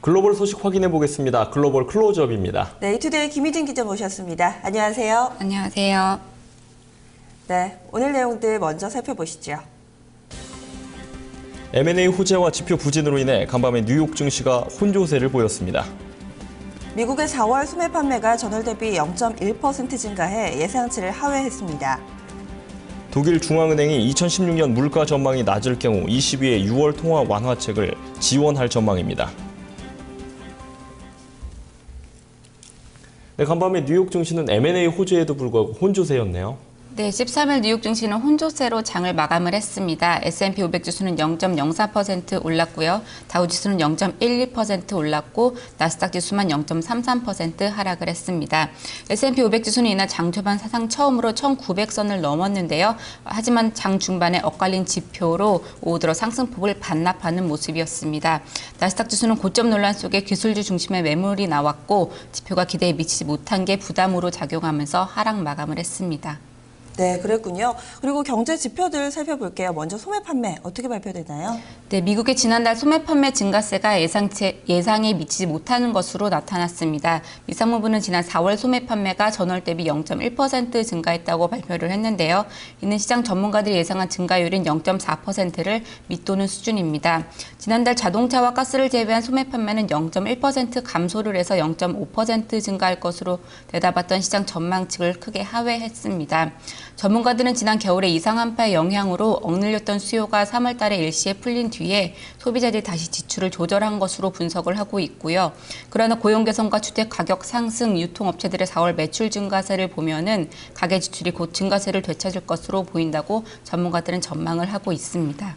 글로벌 소식 확인해 보겠습니다. 글로벌 클로즈업입니다. 네, 이투데이 김희진 기자 모셨습니다. 안녕하세요. 안녕하세요. 네, 오늘 내용들 먼저 살펴보시죠. M&A 호재와 지표 부진으로 인해 간밤에 뉴욕 증시가 혼조세를 보였습니다. 미국의 4월 소매 판매가 전월 대비 0.1% 증가해 예상치를 하회했습니다. 독일 중앙은행이 2016년 물가 전망이 낮을 경우 22의 6월 통화 완화책을 지원할 전망입니다. 네, 간밤에 뉴욕 증시는 M&A 호재에도 불구하고 혼조세였네요. 네, 13일 뉴욕 증시는 혼조세로 장을 마감을 했습니다. S&P 500 지수는 0.04% 올랐고요. 다우 지수는 0.12% 올랐고 나스닥 지수만 0.33% 하락을 했습니다. S&P 500 지수는 이날 장 초반 사상 처음으로 1,900선을 넘었는데요. 하지만 장 중반에 엇갈린 지표로 오후 들어 상승폭을 반납하는 모습이었습니다. 나스닥 지수는 고점 논란 속에 기술주 중심의 매물이 나왔고 지표가 기대에 미치지 못한 게 부담으로 작용하면서 하락 마감을 했습니다. 네, 그랬군요. 그리고 경제 지표들 살펴볼게요. 먼저 소매 판매 어떻게 발표되나요? 네, 미국의 지난달 소매 판매 증가세가 예상에 미치지 못하는 것으로 나타났습니다. 미상무부는 지난 4월 소매 판매가 전월 대비 0.1% 증가했다고 발표를 했는데요. 이는 시장 전문가들이 예상한 증가율인 0.4%를 밑도는 수준입니다. 지난달 자동차와 가스를 제외한 소매 판매는 0.1% 감소를 해서 0.5% 증가할 것으로 내다봤던 시장 전망치를 크게 하회했습니다. 전문가들은 지난 겨울에 이상 한파의 영향으로 억눌렸던 수요가 3월 달에 일시에 풀린 뒤에 소비자들이 다시 지출을 조절한 것으로 분석을 하고 있고요. 그러나 고용 개선과 주택 가격 상승, 유통업체들의 4월 매출 증가세를 보면은 가계 지출이 곧 증가세를 되찾을 것으로 보인다고 전문가들은 전망을 하고 있습니다.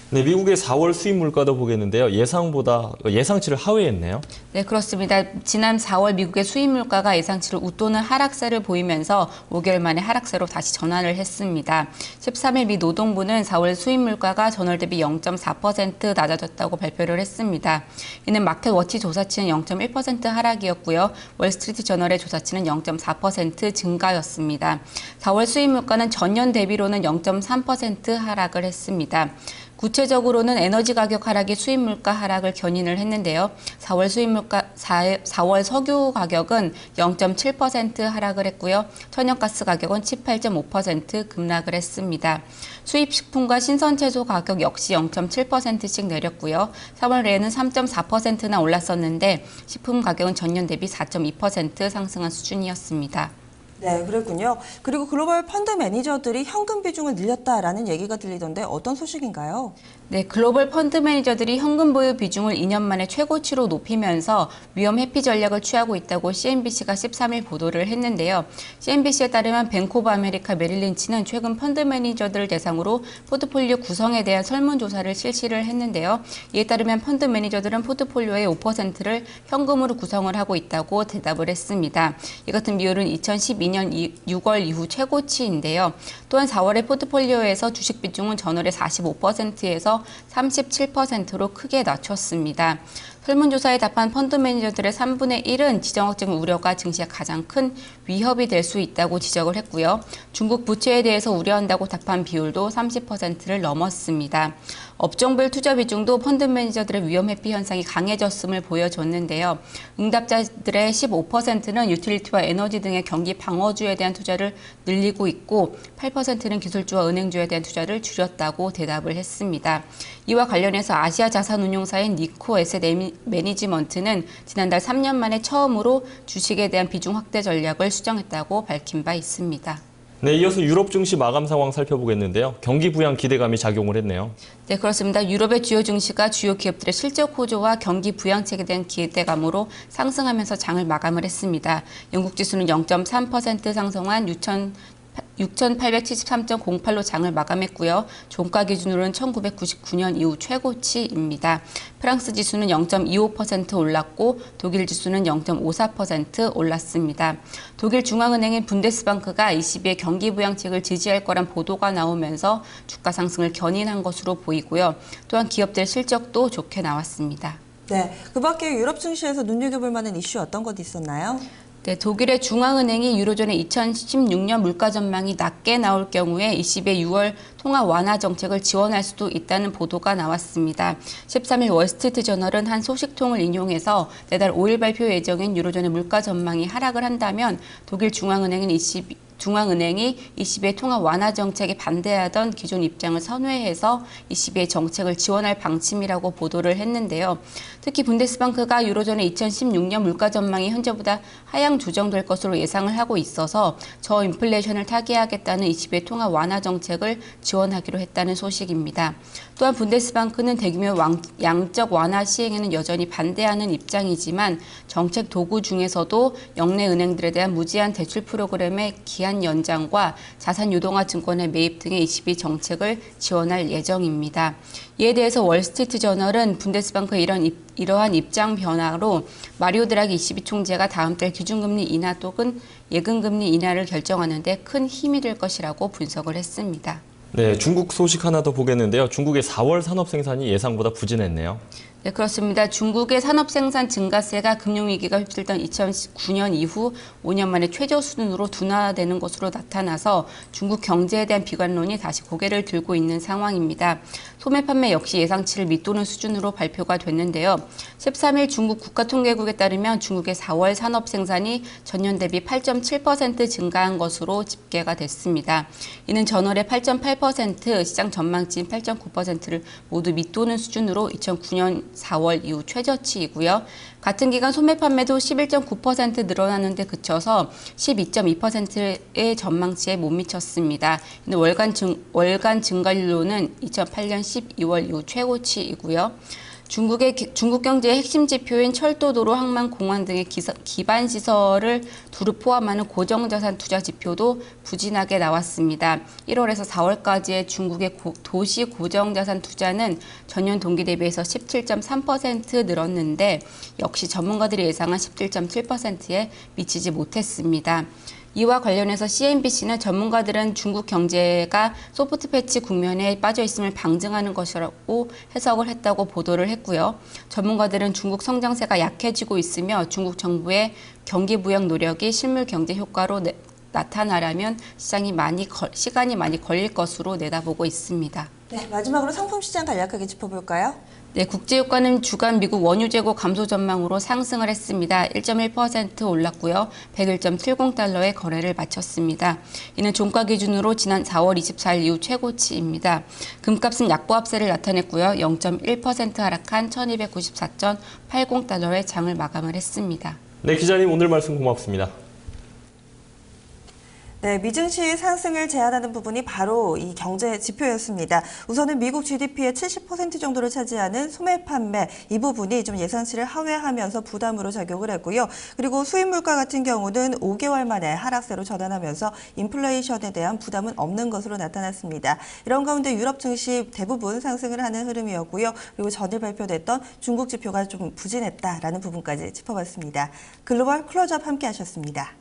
네, 미국의 4월 수입 물가도 보겠는데요. 예상치를 하회했네요. 네, 그렇습니다. 지난 4월 미국의 수입 물가가 예상치를 웃도는 하락세를 보이면서 5개월 만에 하락세로 다시 전환을 했습니다. 13일 미 노동부는 4월 수입 물가가 전월 대비 0.4% 낮아졌다고 발표를 했습니다. 이는 마켓워치 조사치는 0.1% 하락이었고요. 월스트리트 저널의 조사치는 0.4% 증가였습니다. 4월 수입 물가는 전년 대비로는 0.3% 하락을 했습니다. 구체적으로는 에너지 가격 하락이 수입 물가 하락을 견인을 했는데요. 4월 석유 가격은 0.7% 하락을 했고요. 천연가스 가격은 18.5% 급락을 했습니다. 수입 식품과 신선 채소 가격 역시 0.7%씩 내렸고요. 3월에는 3.4%나 올랐었는데 식품 가격은 전년 대비 4.2% 상승한 수준이었습니다. 네, 그랬군요. 그리고 글로벌 펀드 매니저들이 현금 비중을 늘렸다라는 얘기가 들리던데 어떤 소식인가요? 네, 글로벌 펀드 매니저들이 현금 보유 비중을 2년 만에 최고치로 높이면서 위험 회피 전략을 취하고 있다고 CNBC가 13일 보도를 했는데요. CNBC에 따르면 뱅크 오브 아메리카 메릴린치는 최근 펀드 매니저들을 대상으로 포트폴리오 구성에 대한 설문조사를 실시를 했는데요. 이에 따르면 펀드 매니저들은 포트폴리오의 5%를 현금으로 구성을 하고 있다고 대답을 했습니다. 이 같은 비율은 2012년 6월 이후 최고치인데요. 또한 4월의 포트폴리오에서 주식 비중은 전월의 45%에서 37%로 크게 낮췄습니다. 설문조사에 답한 펀드 매니저들의 3분의 1은 지정학적 우려가 증시에 가장 큰 위협이 될 수 있다고 지적을 했고요. 중국 부채에 대해서 우려한다고 답한 비율도 30%를 넘었습니다. 업종별 투자 비중도 펀드 매니저들의 위험 회피 현상이 강해졌음을 보여줬는데요. 응답자들의 15%는 유틸리티와 에너지 등의 경기 방어주에 대한 투자를 늘리고 있고 8%는 기술주와 은행주에 대한 투자를 줄였다고 대답을 했습니다. 이와 관련해서 아시아 자산운용사인 니코 에셋 매니지먼트는 지난달 3년 만에 처음으로 주식에 대한 비중 확대 전략을 수정했다고 밝힌 바 있습니다. 네, 이어서 유럽 증시 마감 상황 살펴보겠는데요. 경기 부양 기대감이 작용을 했네요. 네, 그렇습니다. 유럽의 주요 증시가 주요 기업들의 실적 호조와 경기 부양책에 대한 기대감으로 상승하면서 장을 마감을 했습니다. 영국 지수는 0.3% 상승한 6,873.08로 장을 마감했고요. 종가 기준으로는 1999년 이후 최고치입니다. 프랑스 지수는 0.25% 올랐고 독일 지수는 0.54% 올랐습니다. 독일 중앙은행인 분데스방크가 22의 경기 부양책을 지지할 거란 보도가 나오면서 주가 상승을 견인한 것으로 보이고요. 또한 기업들 실적도 좋게 나왔습니다. 네, 그 밖에 유럽 증시에서 눈여겨볼 만한 이슈 어떤 것 있었나요? 네, 독일의 중앙은행이 유로존의 2016년 물가 전망이 낮게 나올 경우에 ECB의 6월 통화 완화 정책을 지원할 수도 있다는 보도가 나왔습니다. 13일 월스트리트 저널은 한 소식통을 인용해서 내달 5일 발표 예정인 유로존의 물가 전망이 하락을 한다면 독일 중앙은행이 ECB의 통화 완화 정책에 반대하던 기존 입장을 선회해서 ECB의 정책을 지원할 방침이라고 보도를 했는데요. 특히 분데스방크가 유로존의 2016년 물가 전망이 현재보다 하향 조정될 것으로 예상을 하고 있어서 저인플레이션을 타개하겠다는 ECB의 통화 완화 정책을 지원하기로 했다는 소식입니다. 또한 분데스방크는 대규모 양적 완화 시행에는 여전히 반대하는 입장이지만 정책 도구 중에서도 영내 은행들에 대한 무제한 대출 프로그램의 기한 연장과 자산 유동화 증권의 매입 등의 ECB 정책을 지원할 예정입니다. 이에 대해서 월스트리트 저널은 분데스방크의 이러한 입장 변화로 마리오 드라기 ECB 총재가 다음 달 기준금리 인하 또는 예금금리 인하를 결정하는 데 큰 힘이 될 것이라고 분석을 했습니다. 네, 중국 소식 하나 더 보겠는데요. 중국의 4월 산업 생산이 예상보다 부진했네요. 네, 그렇습니다. 중국의 산업 생산 증가세가 금융위기가 휩쓸던 2009년 이후 5년 만에 최저 수준으로 둔화되는 것으로 나타나서 중국 경제에 대한 비관론이 다시 고개를 들고 있는 상황입니다. 소매 판매 역시 예상치를 밑도는 수준으로 발표가 됐는데요. 13일 중국 국가통계국에 따르면 중국의 4월 산업 생산이 전년 대비 8.7% 증가한 것으로 집계가 됐습니다. 이는 전월의 8.8%, 시장 전망치인 8.9%를 모두 밑도는 수준으로 2009년 4월 이후 최저치이고요. 같은 기간 소매 판매도 11.9% 늘어나는데 그쳐서 12.2%의 전망치에 못 미쳤습니다. 월간 증가율로는 2008년 12월 이후 최고치이고요. 중국 경제의 핵심 지표인 철도, 도로, 항만, 공항 등의 기반 시설을 두루 포함하는 고정자산 투자 지표도 부진하게 나왔습니다. 1월에서 4월까지의 중국의 도시 고정자산 투자는 전년 동기 대비해서 17.3% 늘었는데 역시 전문가들이 예상한 17.7%에 미치지 못했습니다. 이와 관련해서 CNBC는 전문가들은 중국 경제가 소프트 패치 국면에 빠져 있음을 방증하는 것이라고 해석을 했다고 보도를 했고요. 전문가들은 중국 성장세가 약해지고 있으며 중국 정부의 경기 부양 노력이 실물 경제 효과로 나타나려면 시간이 많이 걸릴 것으로 내다보고 있습니다. 네, 마지막으로 상품 시장 간략하게 짚어볼까요? 네, 국제유가는 주간 미국 원유 재고 감소 전망으로 상승을 했습니다. 1.1% 올랐고요. 101.70달러의 거래를 마쳤습니다. 이는 종가 기준으로 지난 4월 24일 이후 최고치입니다. 금값은 약보합세를 나타냈고요. 0.1% 하락한 1294.80달러의 장을 마감을 했습니다. 네, 기자님 오늘 말씀 고맙습니다. 네, 미증시 상승을 제한하는 부분이 바로 이 경제 지표였습니다. 우선은 미국 GDP의 70% 정도를 차지하는 소매 판매 이 부분이 좀 예상치를 하회하면서 부담으로 작용을 했고요. 그리고 수입 물가 같은 경우는 5개월 만에 하락세로 전환하면서 인플레이션에 대한 부담은 없는 것으로 나타났습니다. 이런 가운데 유럽 증시 대부분 상승을 하는 흐름이었고요. 그리고 전일 발표됐던 중국 지표가 좀 부진했다라는 부분까지 짚어봤습니다. 글로벌 클로즈업 함께 하셨습니다.